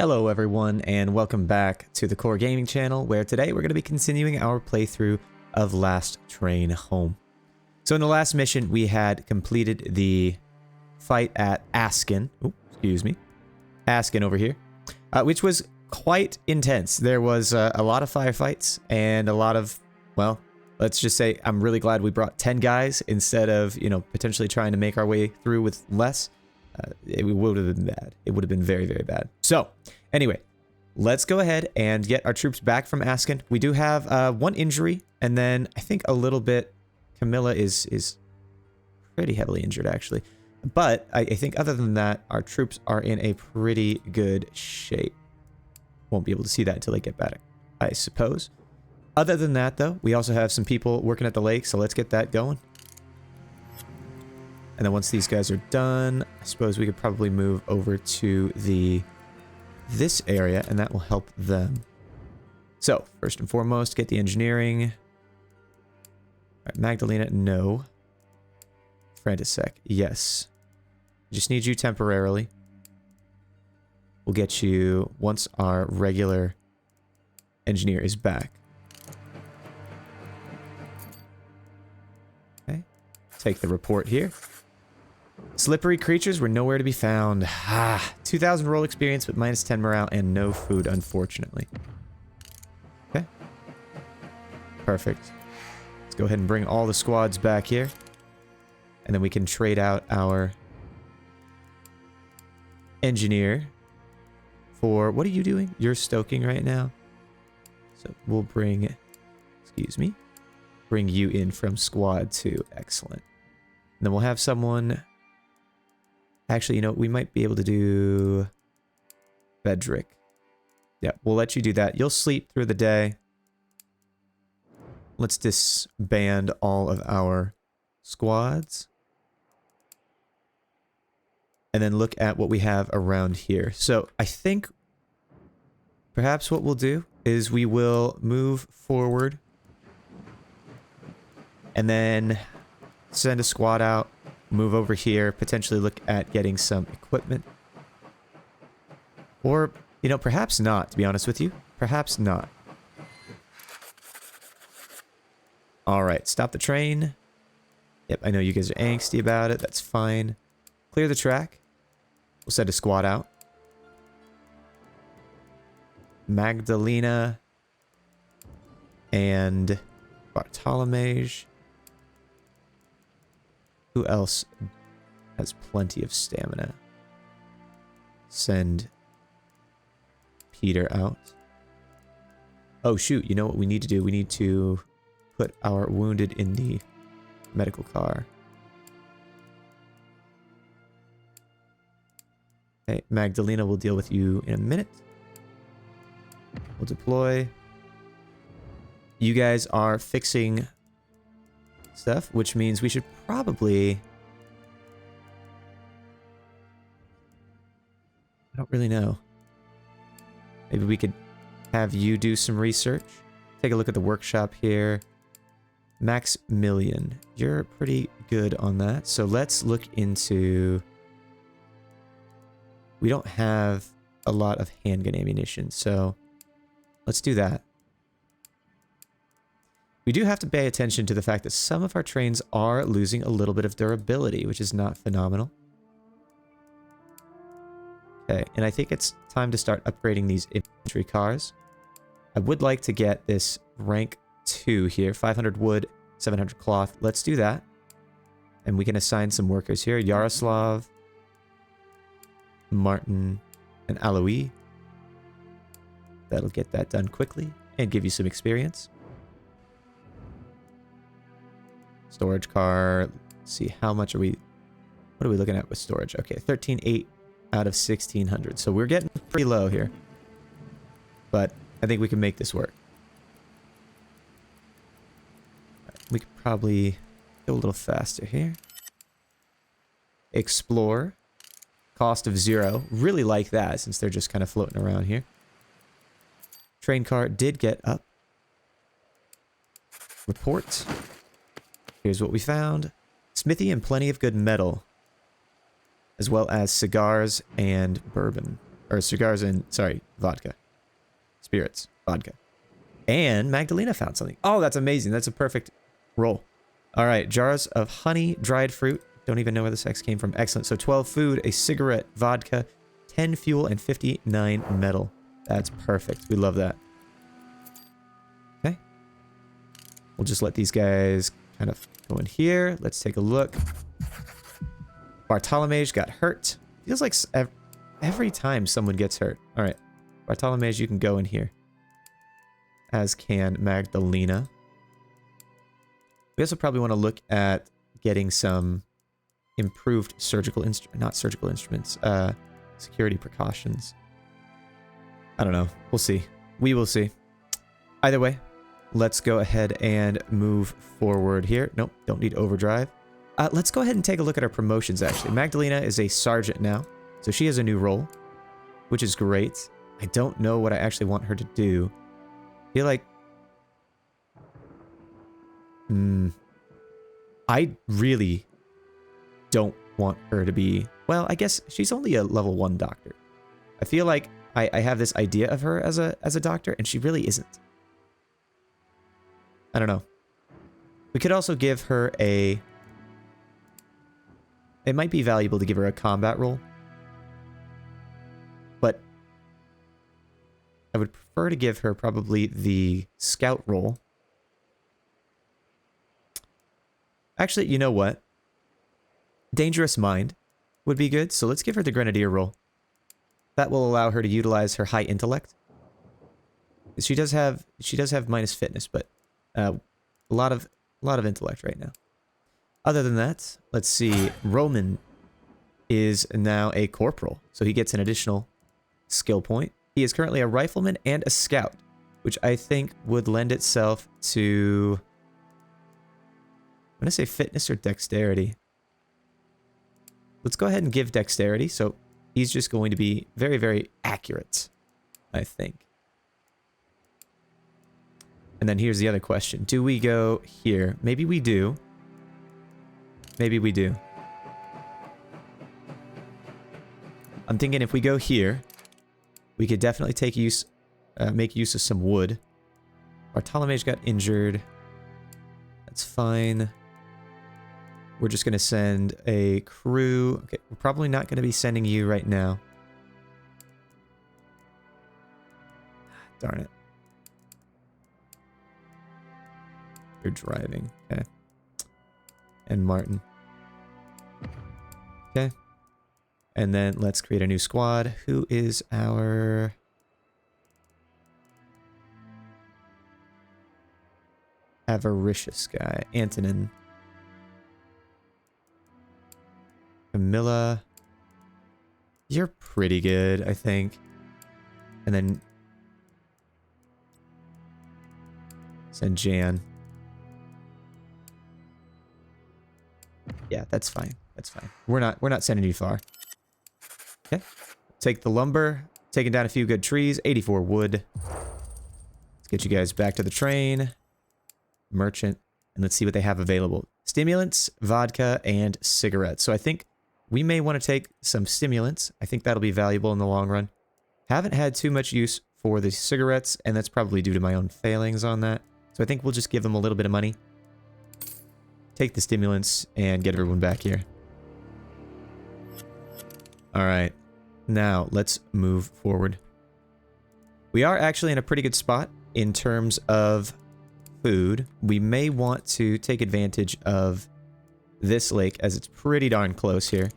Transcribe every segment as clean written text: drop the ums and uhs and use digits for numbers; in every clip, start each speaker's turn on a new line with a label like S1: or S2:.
S1: Hello everyone, and welcome back to the Core Gaming channel, where today we're going to be continuing our playthrough of Last Train Home. So in the last mission, we had completed the fight at Askin. Oh, excuse me. Askin over here. Which was quite intense. There was a lot of firefights and a lot of, well, let's just say I'm really glad we brought 10 guys instead of, potentially trying to make our way through with less. It would have been bad. It would have been very, very bad. So, anyway, let's go ahead and get our troops back from Askin. We do have one injury, and then I think a little bit. Camilla is pretty heavily injured, actually. But I think other than that, our troops are in a pretty good shape. Won't be able to see that until they get back, I suppose. Other than that, though, we also have some people working at the lake, so let's get that going. And then once these guys are done, I suppose we could probably move over to this area, and that will help them. So, first and foremost, get the engineering. All right, Magdalena, no. Frantisek, yes. Just need you temporarily. We'll get you once our regular engineer is back. Okay, take the report here. Slippery creatures were nowhere to be found. 2,000 roll experience, but minus 10 morale and no food, unfortunately. Okay. Perfect. Let's go ahead and bring all the squads back here. And then we can trade out our engineer for... What are you doing? You're stoking right now. So we'll bring... Excuse me. Bring you in from squad 2. Excellent. And then we'll have someone... Actually, we might be able to do Bedrick. Yeah, we'll let you do that. You'll sleep through the day. Let's disband all of our squads. And then look at what we have around here. So I think perhaps what we'll do is we will move forward and then send a squad out. Move over here, potentially look at getting some equipment. Or, perhaps not, to be honest with you. Perhaps not. Alright, stop the train. Yep, I know you guys are angsty about it. That's fine. Clear the track. We'll send a squad out. Magdalena and Bartolomej. Who else has plenty of stamina? Send Peter out. Oh, shoot. You know what we need to do? We need to put our wounded in the medical car. Okay, Magdalena will deal with you in a minute. We'll deploy. You guys are fixing stuff, which means we should probably... I don't really know. Maybe we could have you do some research. Take a look at the workshop here. Maximilian, you're pretty good on that. So let's look into... We don't have a lot of handgun ammunition, so let's do that. We do have to pay attention to the fact that some of our trains are losing a little bit of durability, which is not phenomenal. Okay, and I think it's time to start upgrading these infantry cars. I would like to get this rank 2 here, 500 wood, 700 cloth. Let's do that. And we can assign some workers here. Yaroslav, Martin, and Alois. That'll get that done quickly and give you some experience. Storage car. Let's see, how much are we... What are we looking at with storage? Okay, 13,800 out of 1,600. So we're getting pretty low here. But I think we can make this work. We could probably go a little faster here. Explore. Cost of 0. Really like that, since they're just kind of floating around here. Train car did get up. Report. Here's what we found. Smithy and plenty of good metal. As well as cigars and bourbon. Or cigars and, sorry, vodka. Spirits, vodka. And Magdalena found something. Oh, that's amazing. That's a perfect roll. All right, jars of honey, dried fruit. Don't even know where this X came from. Excellent. So 12 food, a cigarette, vodka, 10 fuel, and 59 metal. That's perfect. We love that. Okay. We'll just let these guys kind of go in here. Let's take a look. Bartolomej got hurt. Feels like every time someone gets hurt. All right. Bartolomej, you can go in here. As can Magdalena. We also probably want to look at getting some improved security precautions. I don't know. We'll see. We will see. Either way, let's go ahead and move forward here. Nope, don't need overdrive. Let's go ahead and take a look at our promotions, actually. Magdalena is a sergeant now, so she has a new role, which is great. I don't know what I actually want her to do. I feel like... I really don't want her to be... Well, I guess she's only a level 1 doctor. I feel like I have this idea of her as a doctor, and she really isn't. I don't know. We could also give her a... It might be valuable to give her a combat role. But I would prefer to give her probably the scout role. Actually, you know what? Dangerous Mind would be good, so let's give her the Grenadier role. That will allow her to utilize her high intellect. She does have minus fitness, but a lot of intellect right now. Other than that, let's see. Roman is now a corporal, so he gets an additional skill point. He is currently a rifleman and a scout, which I think would lend itself to... I'm going to say fitness or dexterity. Let's go ahead and give dexterity, so he's just going to be very, very accurate, I think. And then here's the other question. Do we go here? Maybe we do. Maybe we do. I'm thinking if we go here, we could definitely make use of some wood. Bartolomej got injured. That's fine. We're just going to send a crew. Okay, we're probably not going to be sending you right now. Darn it. You're driving. Okay. And Martin. Okay. And then let's create a new squad. Who is our... avaricious guy? Antonin. Camilla. You're pretty good, I think. And then... send Jan. Yeah, that's fine. That's fine. We're not sending you far. Okay. Take the lumber. Taking down a few good trees. 84 wood. Let's get you guys back to the train. Merchant. And let's see what they have available. Stimulants, vodka, and cigarettes. So I think we may want to take some stimulants. I think that'll be valuable in the long run. Haven't had too much use for the cigarettes, and that's probably due to my own failings on that. So I think we'll just give them a little bit of money. Take the stimulants and get everyone back here. Alright. Now, let's move forward. We are actually in a pretty good spot in terms of food. We may want to take advantage of this lake as it's pretty darn close here.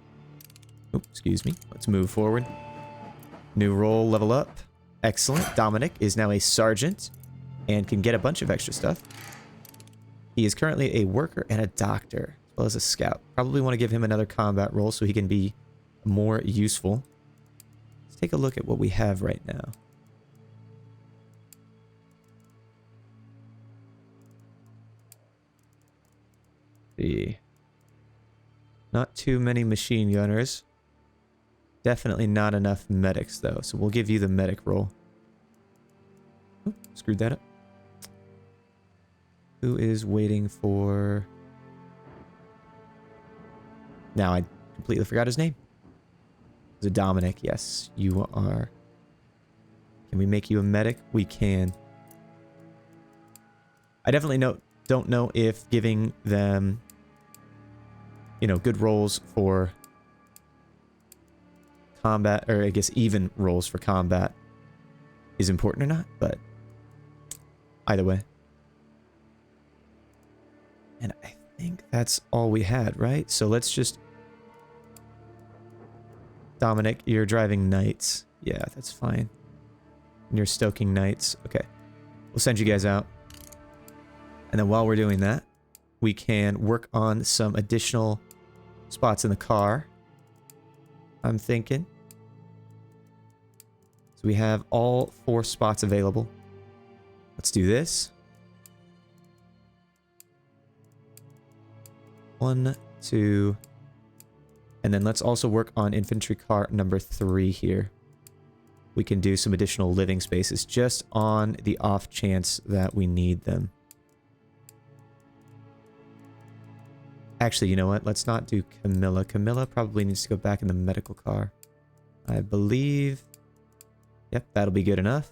S1: Oh, excuse me. Let's move forward. New role, level up. Excellent. Dominic is now a sergeant and can get a bunch of extra stuff. He is currently a worker and a doctor, as well as a scout. Probably want to give him another combat role so he can be more useful. Let's take a look at what we have right now. See. Not too many machine gunners. Definitely not enough medics, though, so we'll give you the medic role. Oh, screwed that up. Who is waiting for... Now I completely forgot his name. Is it Dominic? Yes, you are. Can we make you a medic? We can. I definitely don't know if giving them, you know, good roles for combat, or I guess even roles for combat, is important or not, but either way. And I think that's all we had, right? So let's just... Dominic, you're driving knights. Yeah, that's fine. And you're stoking knights. Okay. We'll send you guys out. And then while we're doing that, we can work on some additional spots in the car, I'm thinking. So we have all 4 spots available. Let's do this. 1, 2, and then let's also work on infantry car number 3 here. We can do some additional living spaces just on the off chance that we need them. Actually, you know what? Let's not do Camilla. Camilla probably needs to go back in the medical car. I believe... Yep, that'll be good enough.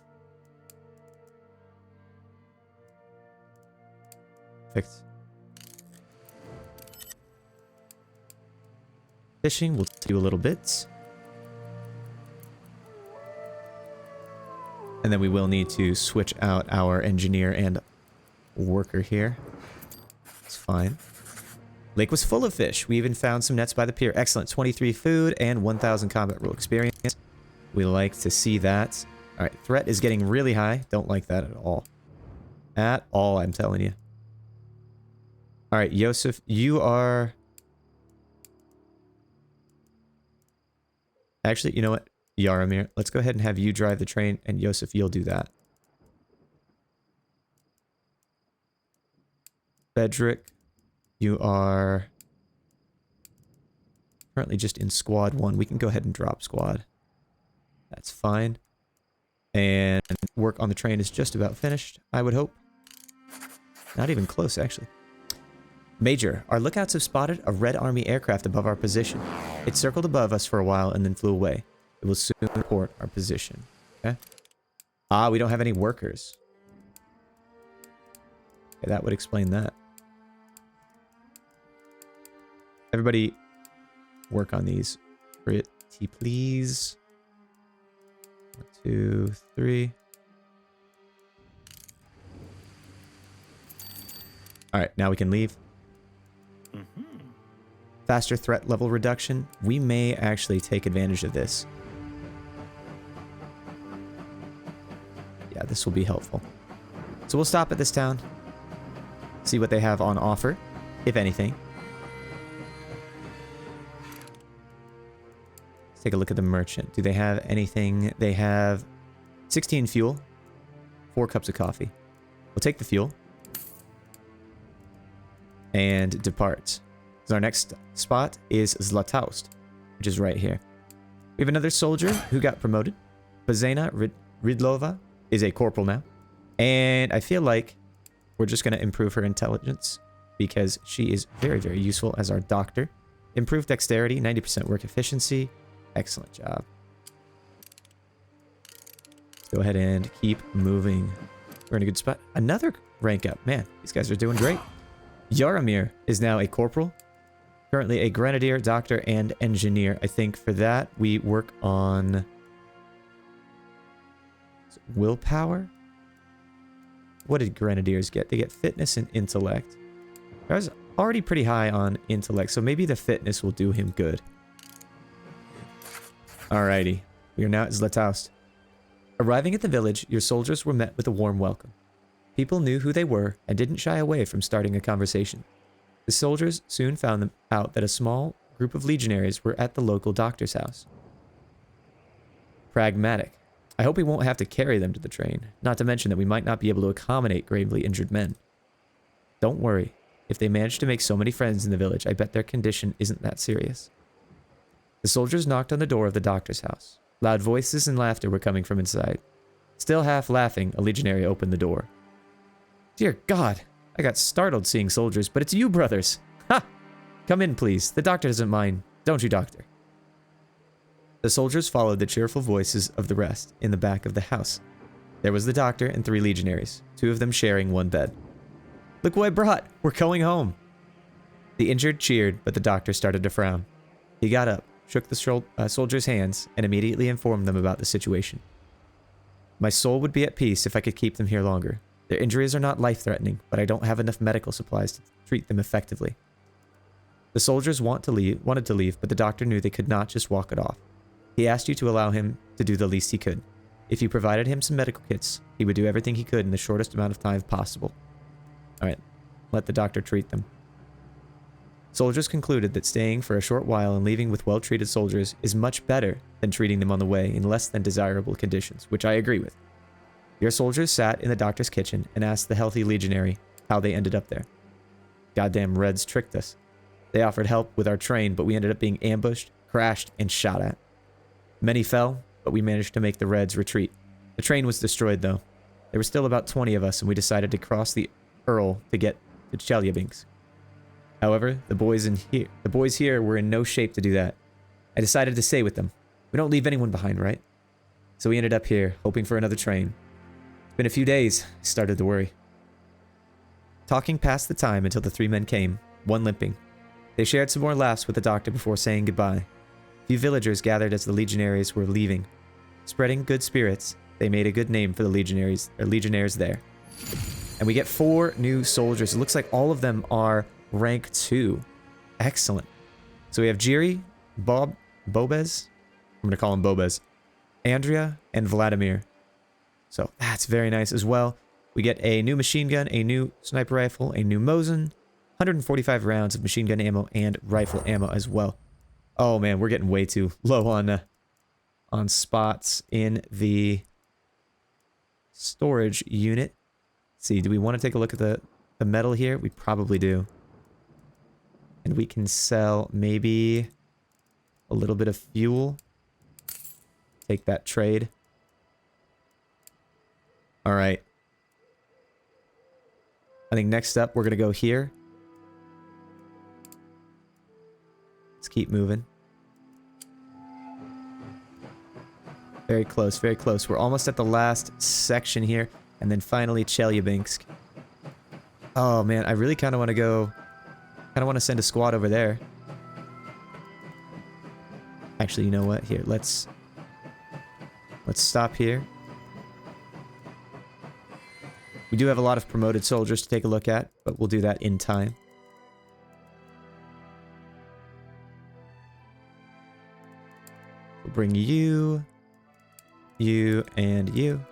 S1: Perfect. Fishing, we'll do a little bit. And then we will need to switch out our engineer and worker here. It's fine. Lake was full of fish. We even found some nets by the pier. Excellent. 23 food and 1,000 combat rule experience. We like to see that. All right. Threat is getting really high. Don't like that at all. At all, I'm telling you. All right, Yosef, you are... Actually, you know what? Yaramir, let's go ahead and have you drive the train, and Yosef, you'll do that. Frederick, you are currently just in squad 1. We can go ahead and drop squad. That's fine. And work on the train is just about finished, I would hope. Not even close, actually. Major, our lookouts have spotted a Red Army aircraft above our position. It circled above us for a while and then flew away. It will soon report our position. Okay. Ah, we don't have any workers. Okay, that would explain that. Everybody work on these. Pretty please. 1, 2, 3. Alright, now we can leave. Faster threat level reduction. We may actually take advantage of this. Yeah, this will be helpful. So we'll stop at this town. See what they have on offer, if anything. Let's take a look at the merchant. Do they have anything? They have 16 fuel, 4 cups of coffee. We'll take the fuel and depart. So our next spot is Zlatoust, which is right here. We have another soldier who got promoted. Bazena Ridlova is a corporal now. And I feel like we're just going to improve her intelligence because she is very, very useful as our doctor. Improved dexterity, 90% work efficiency. Excellent job. Let's go ahead and keep moving. We're in a good spot. Another rank up. Man, these guys are doing great. Yaramir is now a corporal. Currently a grenadier, doctor, and engineer. I think for that, we work on willpower. What did grenadiers get? They get fitness and intellect. I was already pretty high on intellect, so maybe the fitness will do him good. Alrighty. We are now at Zlatoust. Arriving at the village, your soldiers were met with a warm welcome. People knew who they were and didn't shy away from starting a conversation. The soldiers soon found out that a small group of legionaries were at the local doctor's house. Pragmatic. I hope we won't have to carry them to the train, not to mention that we might not be able to accommodate gravely injured men. Don't worry. If they manage to make so many friends in the village, I bet their condition isn't that serious. The soldiers knocked on the door of the doctor's house. Loud voices and laughter were coming from inside. Still half laughing, a legionary opened the door. Dear God, I got startled seeing soldiers, but it's you, brothers. Ha! Come in, please. The doctor doesn't mind. Don't you, doctor? The soldiers followed the cheerful voices of the rest in the back of the house. There was the doctor and 3 legionaries, 2 of them sharing one bed. "Look what I brought! We're going home!" The injured cheered, but the doctor started to frown. He got up, shook the soldiers' hands, and immediately informed them about the situation. "My soul would be at peace if I could keep them here longer. Their injuries are not life-threatening, but I don't have enough medical supplies to treat them effectively." The soldiers wanted to leave, but the doctor knew they could not just walk it off. He asked you to allow him to do the least he could. If you provided him some medical kits, he would do everything he could in the shortest amount of time possible. Alright, let the doctor treat them. Soldiers concluded that staying for a short while and leaving with well-treated soldiers is much better than treating them on the way in less than desirable conditions, which I agree with. Your soldiers sat in the doctor's kitchen and asked the healthy legionary how they ended up there. "Goddamn Reds tricked us. They offered help with our train, but we ended up being ambushed, crashed, and shot at. Many fell, but we managed to make the Reds retreat. The train was destroyed, though. There were still about 20 of us, and we decided to cross the Earl to get to Chelyabinsk. However, the boys here were in no shape to do that. I decided to stay with them. We don't leave anyone behind, right? So we ended up here, hoping for another train. It's been a few days. I started to worry." Talking passed the time until the 3 men came, one limping. They shared some more laughs with the doctor before saying goodbye. Few villagers gathered as the legionaries were leaving. Spreading good spirits, they made a good name for the legionnaires there. And we get 4 new soldiers. It looks like all of them are rank 2. Excellent. So we have Jiri, Bobez. I'm going to call him Bobez. Andrea, and Vladimir. So that's very nice as well. We get a new machine gun, a new sniper rifle, a new Mosin, 145 rounds of machine gun ammo, and rifle ammo as well. Oh man, we're getting way too low on spots in the storage unit. Let's see, do we want to take a look at the metal here? We probably do. And we can sell maybe a little bit of fuel. Take that trade. All right. I think next up, we're going to go here. Let's keep moving. Very close, very close. We're almost at the last section here. And then finally, Chelyabinsk. Oh, man. I really kind of want to go... kind of want to send a squad over there. Actually, you know what? Here, let's stop here. We do have a lot of promoted soldiers to take a look at, but we'll do that in time. We'll bring you, and you.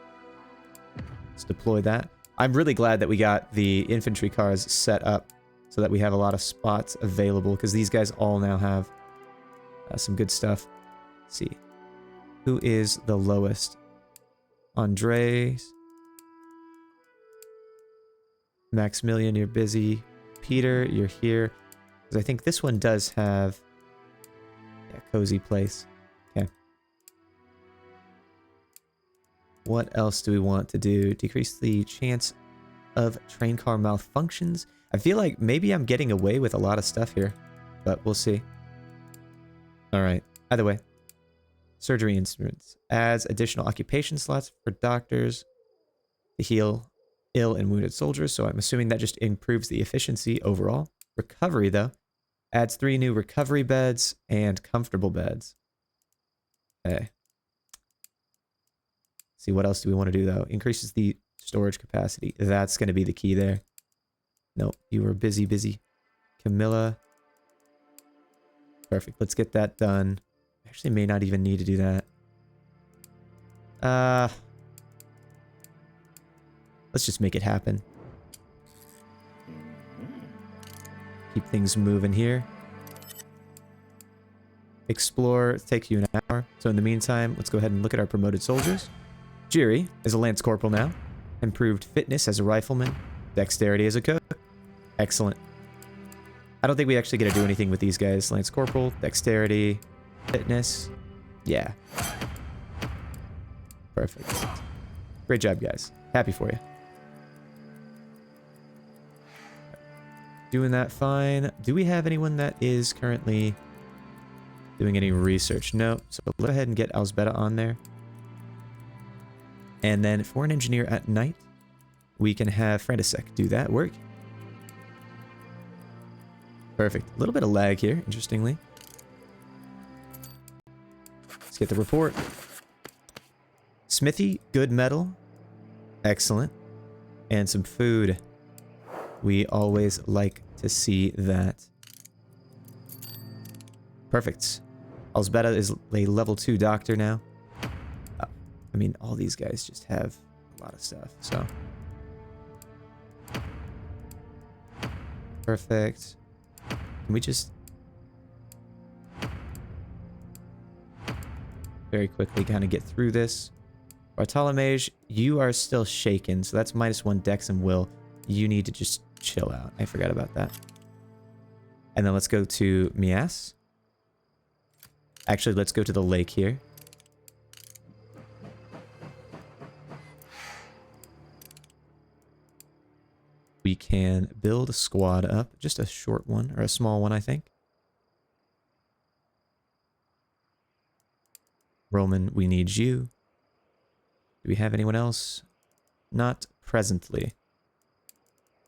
S1: Let's deploy that. I'm really glad that we got the infantry cars set up so that we have a lot of spots available, because these guys all now have some good stuff. Let's see. Who is the lowest? Andres. Maximilian, you're busy. Peter, you're here. Because I think this one does have a cozy place. Okay. What else do we want to do? Decrease the chance of train car malfunctions. I feel like maybe I'm getting away with a lot of stuff here, but we'll see. All right. Either way. Surgery instruments. Adds additional occupation slots for doctors to heal ill and wounded soldiers, so I'm assuming that just improves the efficiency overall. Recovery, though. Adds 3 new recovery beds and comfortable beds. Okay. See, what else do we want to do, though? Increases the storage capacity. That's going to be the key there. Nope, you were busy. Camilla. Perfect. Let's get that done. Actually, may not even need to do that. Let's just make it happen. Keep things moving here. Explore takes you an hour. So in the meantime, let's go ahead and look at our promoted soldiers. Jiri is a lance corporal now. Improved fitness as a rifleman. Dexterity as a cook. Excellent. I don't think we actually get to do anything with these guys. Lance corporal, dexterity, fitness. Yeah. Perfect. Great job, guys. Happy for you. Doing that fine. Do we have anyone that is currently doing any research. No. So go ahead and get Alzbeta on there. And then for an engineer at night, we can have Frantisek do that work. Perfect. A little bit of lag here, interestingly. Let's get the report. Smithy, good metal. Excellent. And some food. We always like to see that. Perfect. Alzbeta is a level 2 doctor now. I mean, all these guys just have a lot of stuff, so. Perfect. Can we just very quickly kind of get through this? Bartolomej, you are still shaken, so that's -1 Dex and Will. You need to just chill out. I forgot about that. And then let's go to Mias. Actually, let's go to the lake here. We can build a squad up. Just a short one, or a small one, I think. Roman, we need you. Do we have anyone else? Not presently.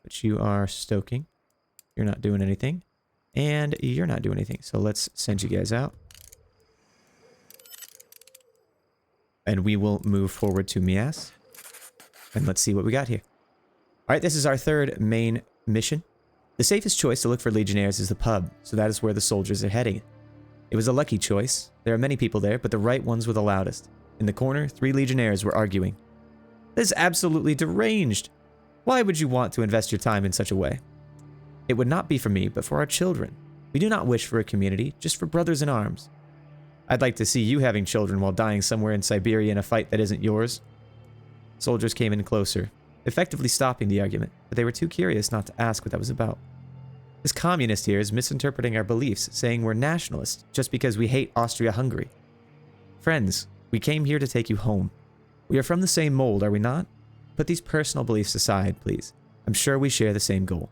S1: But you are stoking. You're not doing anything. And you're not doing anything. So let's send you guys out. And we will move forward to Mias. And let's see what we got here. Alright, this is our third main mission. The safest choice to look for Legionnaires is the pub, so that is where the soldiers are heading. It was a lucky choice. There are many people there, but the right ones were the loudest. In the corner, 3 Legionnaires were arguing. This is absolutely deranged! Why would you want to invest your time in such a way? It would not be for me, but for our children. We do not wish for a community, just for brothers in arms. I'd like to see you having children while dying somewhere in Siberia in a fight that isn't yours. Soldiers came in closer, effectively stopping the argument, but they were too curious not to ask what that was about. This communist here is misinterpreting our beliefs, saying we're nationalists just because we hate Austria-Hungary. Friends, we came here to take you home. We are from the same mold, are we not? Put these personal beliefs aside, please. I'm sure we share the same goal.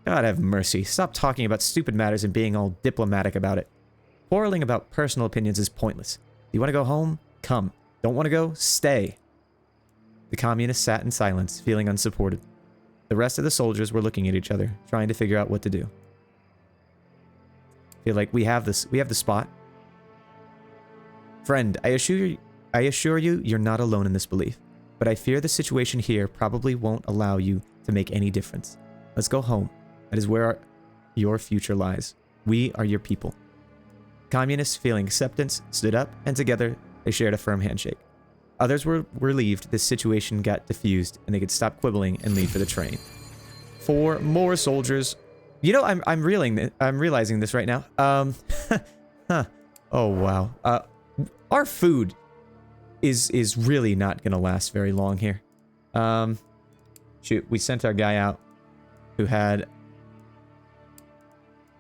S1: God have mercy. Stop talking about stupid matters and being all diplomatic about it. Quarreling about personal opinions is pointless. You want to go home? Come. Don't want to go? Stay. The communists sat in silence, feeling unsupported. The rest of the soldiers were looking at each other, trying to figure out what to do. Feel like we have the spot. Friend, I assure you, you're not alone in this belief. But I fear the situation here probably won't allow you to make any difference. Let's go home. That is where your future lies. We are your people. Communists, feeling acceptance, stood up, and together they shared a firm handshake. Others were relieved this situation got diffused, and they could stop quibbling and leave for the train. 4 more soldiers. You know, I'm realizing this right now. Huh. Oh wow. Our food is really not gonna last very long here. Shoot, we sent our guy out who had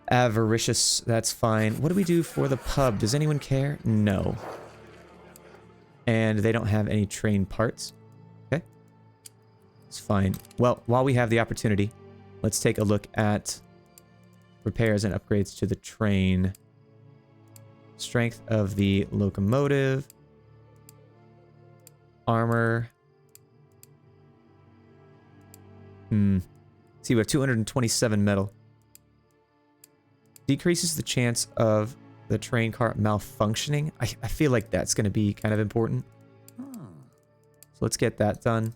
S1: avaricious. That's fine. What do we do for the pub? Does anyone care? No. And they don't have any train parts. Okay. It's fine. Well, while we have the opportunity, let's take a look at repairs and upgrades to the train. Strength of the locomotive. Armor. See, we have 227 metal. Decreases the chance of the train car malfunctioning. I feel like that's going to be kind of important. So let's get that done.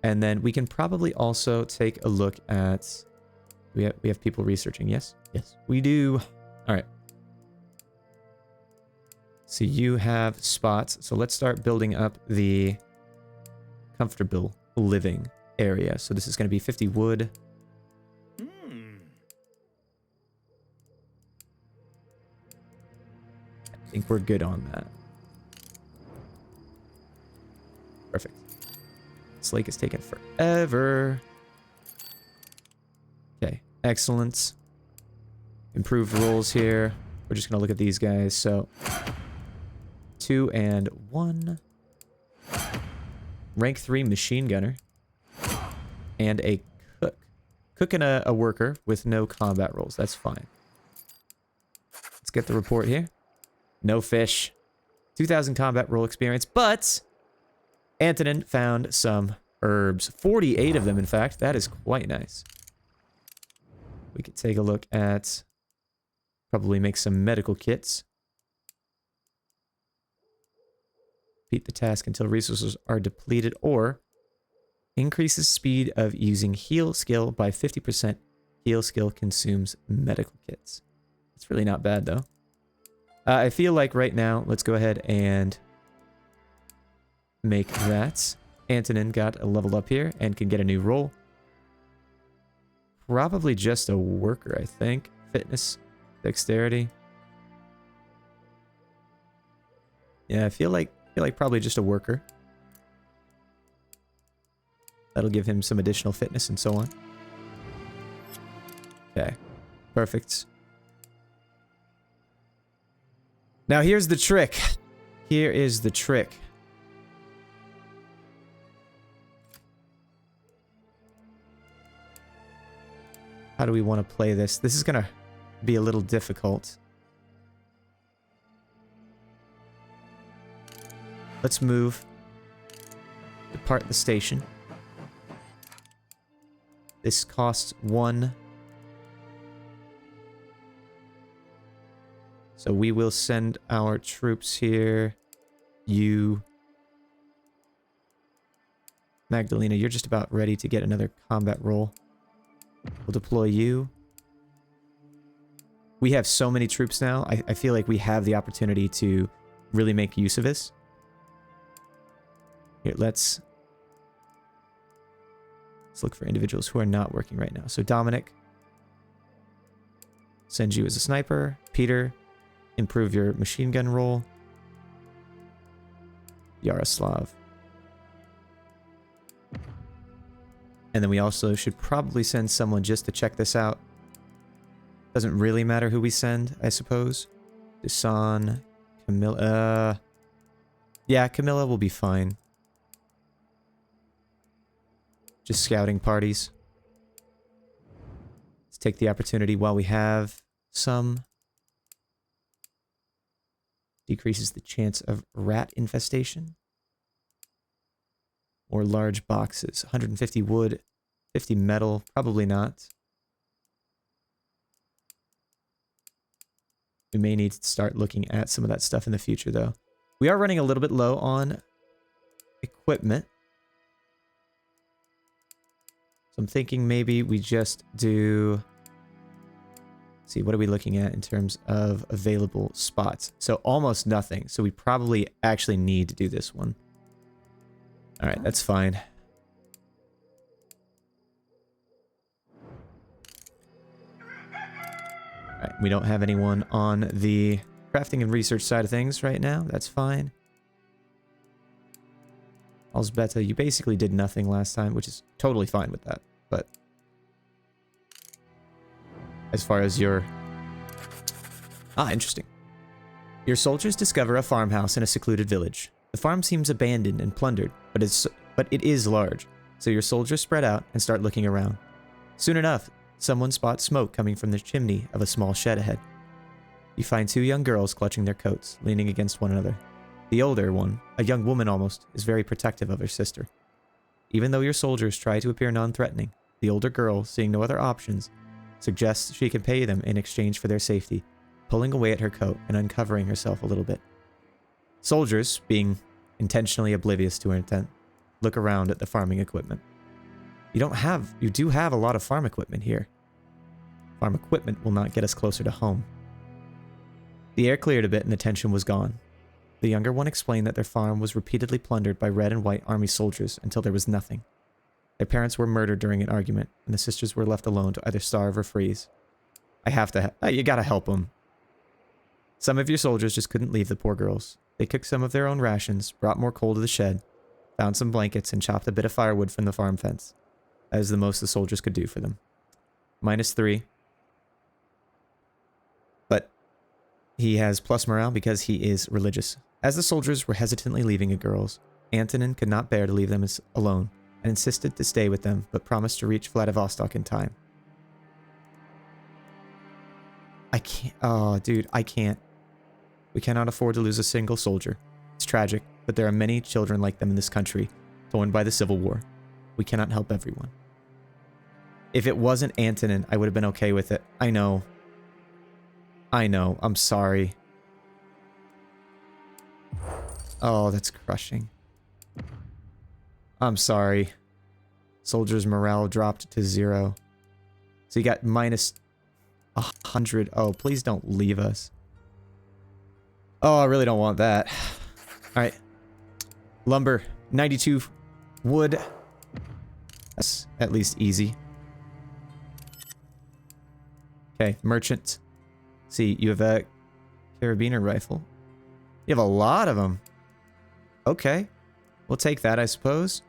S1: And then we can probably also take a look at... We have people researching, yes? Yes, we do. All right. So you have spots. So let's start building up the comfortable living area. So this is going to be 50 wood. I think we're good on that. Perfect. This lake is taking forever. Okay, excellent. Improved rolls here. We're just going to look at these guys. So 2 and 1. Rank 3 machine gunner. And a cook. Cook and a worker with no combat rolls. That's fine. Let's get the report here. No fish. 2,000 combat role experience, but Antonin found some herbs. 48 of them, in fact. That is quite nice. We could take a look at... Probably make some medical kits. Repeat the task until resources are depleted, or increases speed of using heal skill by 50%. Heal skill consumes medical kits. It's really not bad, though. I feel like right now, let's go ahead and make that. Antonin got a level up here and can get a new role. Probably just a worker, I think. Fitness, dexterity. Yeah, I feel like probably just a worker. That'll give him some additional fitness and so on. Okay, perfect. Now here's the trick. Here is the trick. How do we want to play this? This is going to be a little difficult. Let's move. Depart the station. This costs 1. So we will send our troops here. You. Magdalena, you're just about ready to get another combat role. We'll deploy you. We have so many troops now. I feel like we have the opportunity to really make use of this. Here, let's look for individuals who are not working right now. So Dominic, send you as a sniper. Peter, improve your machine gun roll. Yaroslav. And then we also should probably send someone just to check this out. Doesn't really matter who we send, I suppose. Dusan, Camilla. Yeah, Camilla will be fine. Just scouting parties. Let's take the opportunity while we have some. Decreases the chance of rat infestation. Or large boxes. 150 wood, 50 metal, probably not. We may need to start looking at some of that stuff in the future, though. We are running a little bit low on equipment. So I'm thinking maybe we just do... Let's see, what are we looking at in terms of available spots? So almost nothing. So we probably actually need to do this one. All right, that's fine. All right, we don't have anyone on the crafting and research side of things right now. That's fine. Alsbeta, you basically did nothing last time, which is totally fine with that. But as far as your... Ah, interesting. Your soldiers discover a farmhouse in a secluded village. The farm seems abandoned and plundered, but it is large, so your soldiers spread out and start looking around. Soon enough, someone spots smoke coming from the chimney of a small shed ahead. You find 2 young girls clutching their coats, leaning against one another. The older one, a young woman almost, is very protective of her sister. Even though your soldiers try to appear non-threatening, the older girl, seeing no other options, suggests she can pay them in exchange for their safety, pulling away at her coat and uncovering herself a little bit. Soldiers, being intentionally oblivious to her intent, look around at the farming equipment. You do have a lot of farm equipment here. Farm equipment will not get us closer to home. The air cleared a bit and the tension was gone. The younger one explained that their farm was repeatedly plundered by red and white army soldiers until there was nothing. Their parents were murdered during an argument, and the sisters were left alone to either starve or freeze. You gotta help them. Some of your soldiers just couldn't leave the poor girls. They cooked some of their own rations, brought more coal to the shed, found some blankets, and chopped a bit of firewood from the farm fence. That is the most the soldiers could do for them. -3. But he has plus morale because he is religious. As the soldiers were hesitantly leaving the girls, Antonin could not bear to leave them alone and insisted to stay with them, but promised to reach Vladivostok in time. I can't. Oh, dude, I can't. We cannot afford to lose a single soldier. It's tragic, but there are many children like them in this country, torn by the Civil War. We cannot help everyone. If it wasn't Antonin, I would have been okay with it. I know. I know. I'm sorry. Oh, that's crushing. I'm sorry. Soldiers' morale dropped to 0. So you got minus 100. Oh, please don't leave us. Oh, I really don't want that. Alright. Lumber. 92 wood. That's at least easy. Okay, merchant. See, you have a carabiner rifle. You have a lot of them. Okay. We'll take that, I suppose.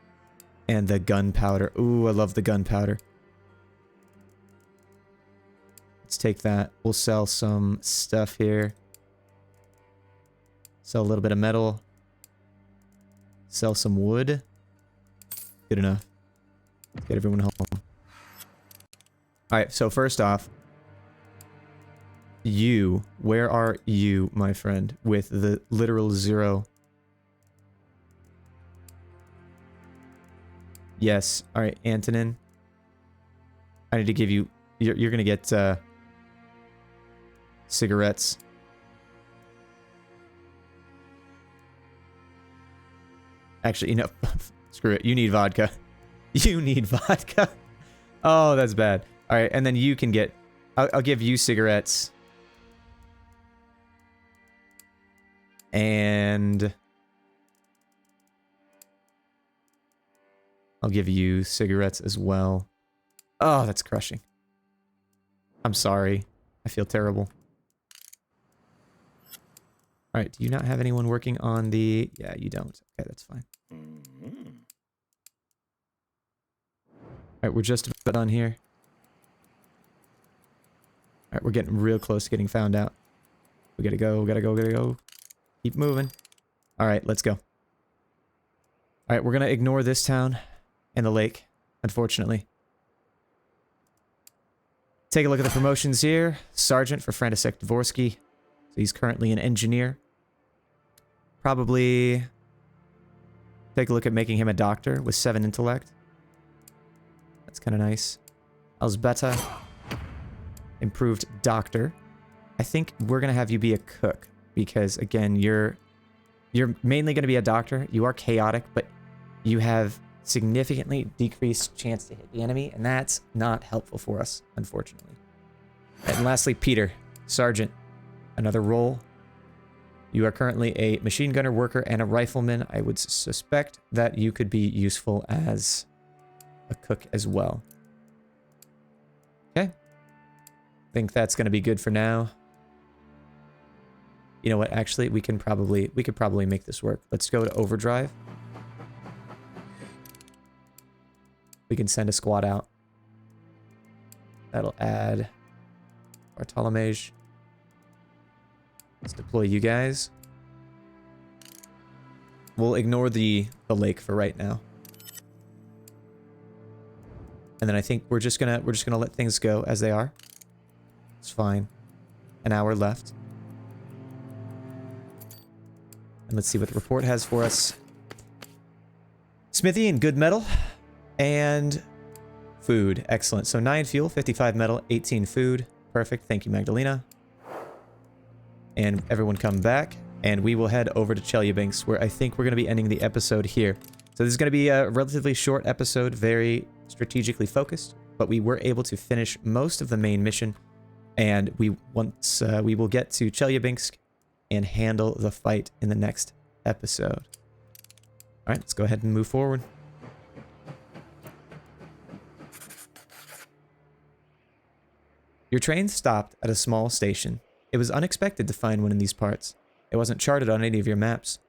S1: And the gunpowder. Ooh, I love the gunpowder. Let's take that. We'll sell some stuff here. Sell a little bit of metal. Sell some wood. Good enough. Let's get everyone home. Alright, so first off, you, where are you, my friend, with the literal 0? Yes. Alright, Antonin. I need to give you... You're gonna get, cigarettes. Actually, you know... Screw it. You need vodka. You need vodka. Oh, that's bad. Alright, and then you can get... I'll give you cigarettes. And... I'll give you cigarettes as well. Oh, that's crushing. I'm sorry. I feel terrible. Alright, do you not have anyone working on the... Yeah, you don't. Okay, that's fine. Alright, we're just about done here. Alright, we're getting real close to getting found out. We gotta go, gotta go, gotta go. Keep moving. Alright, let's go. Alright, we're gonna ignore this town and the lake, unfortunately. Take a look at the promotions here. Sergeant for Frantisek Dvorsky. So he's currently an engineer. Probably take a look at making him a doctor with 7 intellect. That's kind of nice. Alzbeta. Improved doctor. I think we're going to have you be a cook. Because, again, you're mainly going to be a doctor. You are chaotic, but you have significantly decreased chance to hit the enemy, and that's not helpful for us, unfortunately. And lastly, Peter, Sergeant. Another role. You are currently a machine gunner, worker, and a rifleman. I would suspect that you could be useful as a cook as well. Okay. I think that's going to be good for now. You know what? Actually, we could probably make this work. Let's go to overdrive. We can send a squad out. That'll add Bartolomej. Let's deploy you guys. We'll ignore the lake for right now. And then I think we're just gonna let things go as they are. It's fine. An hour left. And let's see what the report has for us. Smithy and good metal. And food. Excellent. So 9 fuel, 55 metal, 18 food. Perfect. Thank you, Magdalena. And everyone come back. And we will head over to Chelyabinsk, where I think we're going to be ending the episode here. So this is going to be a relatively short episode, very strategically focused. But we were able to finish most of the main mission. And we will get to Chelyabinsk and handle the fight in the next episode. Alright, let's go ahead and move forward. Your train stopped at a small station. It was unexpected to find one in these parts. It wasn't charted on any of your maps.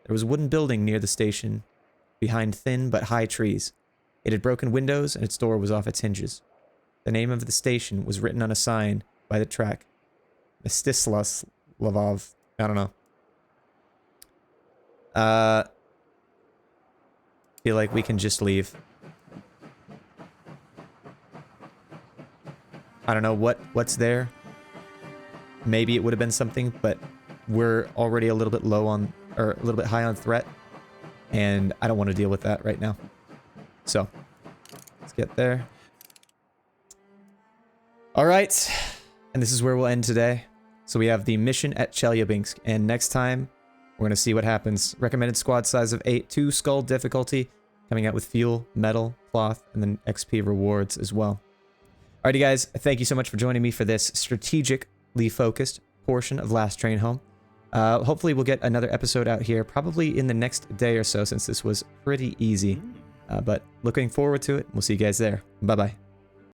S1: There was a wooden building near the station, behind thin but high trees. It had broken windows and its door was off its hinges. The name of the station was written on a sign by the track. Mstislavov. I don't know. Feel like we can just leave. I don't know what's there. Maybe it would have been something, but we're already a little bit low on, or a little bit high on threat, and I don't want to deal with that right now. So, let's get there. All right, and this is where we'll end today. So we have the mission at Chelyabinsk, and next time, we're going to see what happens. Recommended squad size of 8, 2 skull difficulty, coming out with fuel, metal, cloth, and then XP rewards as well. Alrighty guys, thank you so much for joining me for this strategically focused portion of Last Train Home. Hopefully we'll get another episode out here, probably in the next day or so, since this was pretty easy. But looking forward to it. We'll see you guys there. Bye-bye.